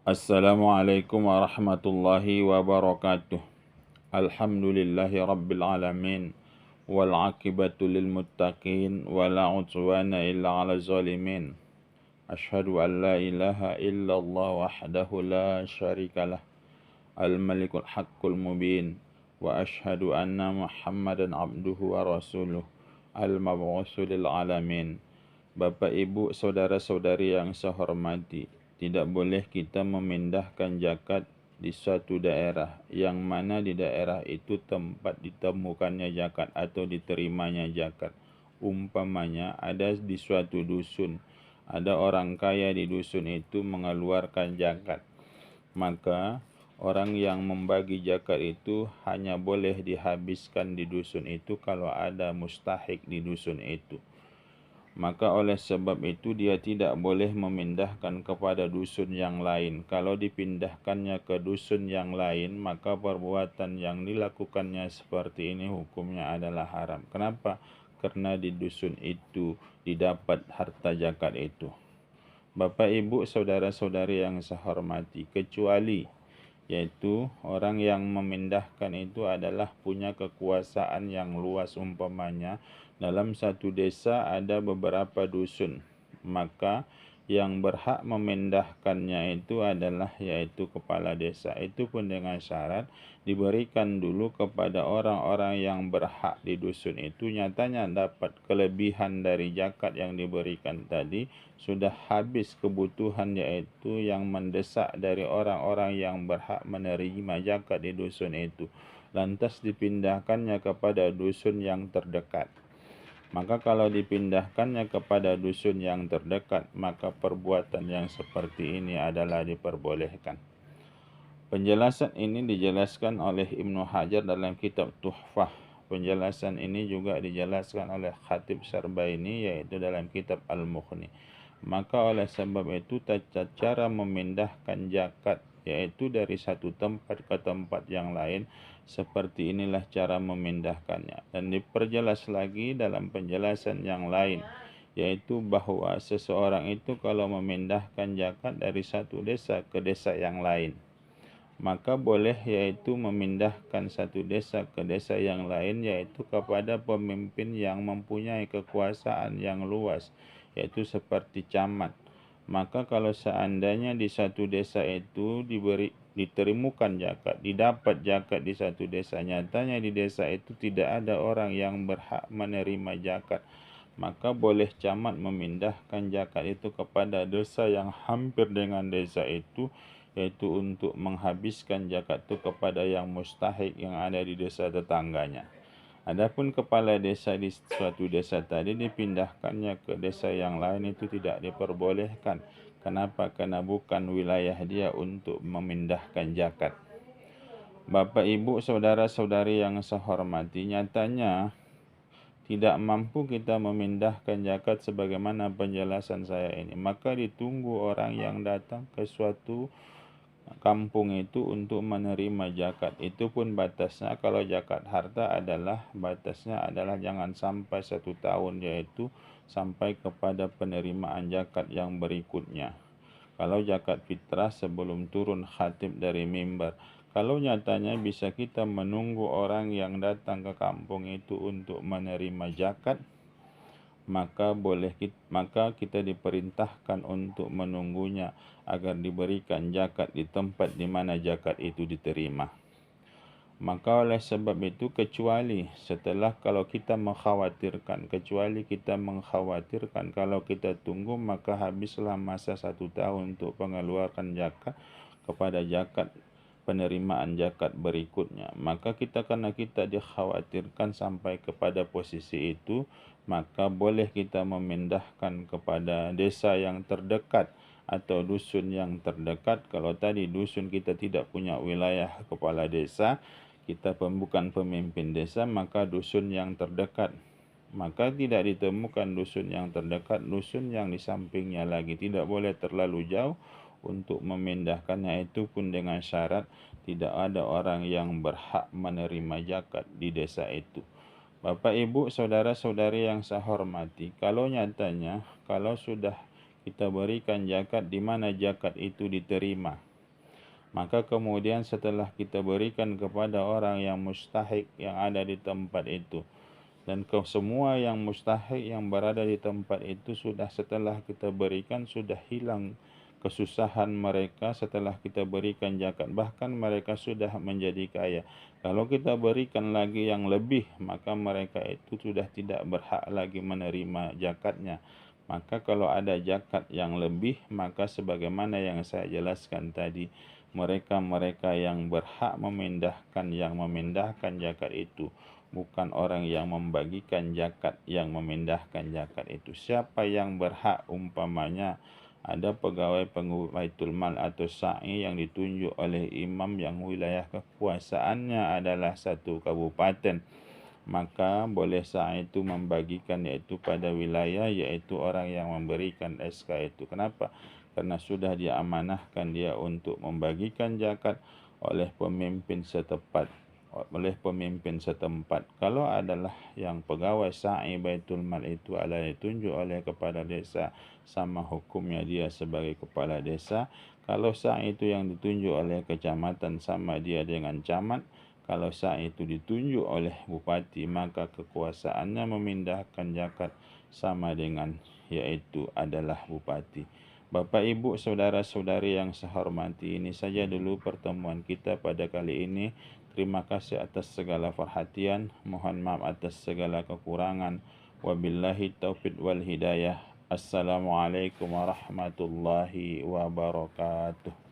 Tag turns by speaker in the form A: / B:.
A: Assalamualaikum warahmatullahi wabarakatuh. Alhamdulillahi rabbil alamin. Wal aqibatu lil muttaqin wa la udwana illa 'alal zalimin. Asyhadu an la ilaha illallah wahdahu la syarikalah. Al malikul haqqul mubin. Wa asyhadu anna Muhammadan abduhu wa rasuluh. Al mab'utsu lil alamin. Bapak, Ibu, saudara-saudari yang saya hormati, tidak boleh kita memindahkan zakat di suatu daerah yang mana di daerah itu tempat ditemukannya zakat atau diterimanya zakat. Umpamanya ada di suatu dusun, ada orang kaya di dusun itu mengeluarkan zakat, maka orang yang membagi zakat itu hanya boleh dihabiskan di dusun itu kalau ada mustahik di dusun itu. Maka oleh sebab itu dia tidak boleh memindahkan kepada dusun yang lain. Kalau dipindahkannya ke dusun yang lain, maka perbuatan yang dilakukannya seperti ini hukumnya adalah haram. Kenapa? Karena di dusun itu didapat harta zakat itu. Bapak, Ibu, saudara-saudari yang saya hormati, kecuali yaitu orang yang memindahkan itu adalah punya kekuasaan yang luas. Umpamanya dalam satu desa ada beberapa dusun, maka yang berhak memindahkannya itu adalah yaitu kepala desa. Itu pun dengan syarat diberikan dulu kepada orang-orang yang berhak di dusun itu. Nyatanya dapat kelebihan dari zakat yang diberikan tadi, sudah habis kebutuhan yaitu yang mendesak dari orang-orang yang berhak menerima zakat di dusun itu, lantas dipindahkannya kepada dusun yang terdekat. Maka kalau dipindahkannya kepada dusun yang terdekat, maka perbuatan yang seperti ini adalah diperbolehkan. Penjelasan ini dijelaskan oleh Ibnu Hajar dalam kitab Tuhfah. Penjelasan ini juga dijelaskan oleh Khatib Syarbaini yaitu dalam kitab Al-Mughni. Maka oleh sebab itu tata cara memindahkan zakat yaitu dari satu tempat ke tempat yang lain, seperti inilah cara memindahkannya. Dan diperjelas lagi dalam penjelasan yang lain, yaitu bahwa seseorang itu kalau memindahkan zakat dari satu desa ke desa yang lain, maka boleh yaitu memindahkan satu desa ke desa yang lain yaitu kepada pemimpin yang mempunyai kekuasaan yang luas, yaitu seperti camat. Maka kalau seandainya di satu desa itu ditemukan zakat, didapat zakat di satu desa, nyatanya di desa itu tidak ada orang yang berhak menerima zakat, maka boleh camat memindahkan zakat itu kepada desa yang hampir dengan desa itu, yaitu untuk menghabiskan zakat itu kepada yang mustahik yang ada di desa tetangganya. Adapun kepala desa di suatu desa tadi dipindahkannya ke desa yang lain itu tidak diperbolehkan. Kenapa? Karena bukan wilayah dia untuk memindahkan zakat. Bapak, Ibu, saudara-saudari yang saya hormati, nyatanya tidak mampu kita memindahkan zakat sebagaimana penjelasan saya ini. Maka ditunggu orang yang datang ke suatu kampung itu untuk menerima zakat. Itu pun batasnya kalau zakat harta adalah batasnya adalah jangan sampai 1 tahun, yaitu sampai kepada penerimaan zakat yang berikutnya. Kalau zakat fitrah sebelum turun khatib dari mimbar. Kalau nyatanya bisa kita menunggu orang yang datang ke kampung itu untuk menerima zakat, maka kita diperintahkan untuk menunggunya agar diberikan zakat di tempat di mana zakat itu diterima. Maka oleh sebab itu kecuali kalau kita mengkhawatirkan kalau kita tunggu maka habislah masa 1 tahun untuk pengeluaran zakat kepada zakat penerimaan zakat berikutnya. Maka karena kita dikhawatirkan sampai kepada posisi itu, maka boleh kita memindahkan kepada desa yang terdekat atau dusun yang terdekat. Kalau tadi dusun kita tidak punya wilayah kepala desa, kita bukan pemimpin desa, maka dusun yang terdekat. Maka tidak ditemukan dusun yang terdekat, dusun yang di sampingnya lagi. Tidak boleh terlalu jauh untuk memindahkannya, itu pun dengan syarat tidak ada orang yang berhak menerima zakat di desa itu. Bapak, Ibu, saudara-saudari yang saya hormati, kalau nyatanya kalau sudah kita berikan zakat di mana zakat itu diterima, Maka kemudian setelah kita berikan kepada orang yang mustahik yang ada di tempat itu, dan semua yang mustahik yang berada di tempat itu sudah setelah kita berikan sudah hilang kesusahan mereka setelah kita berikan zakat, bahkan mereka sudah menjadi kaya. Kalau kita berikan lagi yang lebih, maka mereka itu sudah tidak berhak lagi menerima zakatnya. Maka kalau ada zakat yang lebih, maka sebagaimana yang saya jelaskan tadi, mereka-mereka yang berhak memindahkan zakat itu, bukan orang yang membagikan zakat yang memindahkan zakat itu. Siapa yang berhak, umpamanya ada pegawai Baitul Mal atau sa'i yang ditunjuk oleh imam yang wilayah kekuasaannya adalah satu kabupaten, maka boleh sa'i itu membagikan yaitu pada wilayah, yaitu orang yang memberikan SK itu. Kenapa? Karena sudah diamanahkan dia untuk membagikan zakat oleh pemimpin setempat. Kalau adalah yang pegawai sa'i Baitul Mal itu adalah ditunjuk oleh kepala desa, sama hukumnya dia sebagai kepala desa. Kalau sa'i itu yang ditunjuk oleh kecamatan, sama dia dengan camat. Kalau sa'i itu ditunjuk oleh bupati, maka kekuasaannya memindahkan zakat sama dengan yaitu adalah bupati. Bapak, Ibu, saudara-saudari yang saya hormati, ini saja dulu pertemuan kita pada kali ini. Terima kasih atas segala perhatian. Mohon maaf atas segala kekurangan. Wabillahi taufiq wal hidayah. Assalamualaikum warahmatullahi wabarakatuh.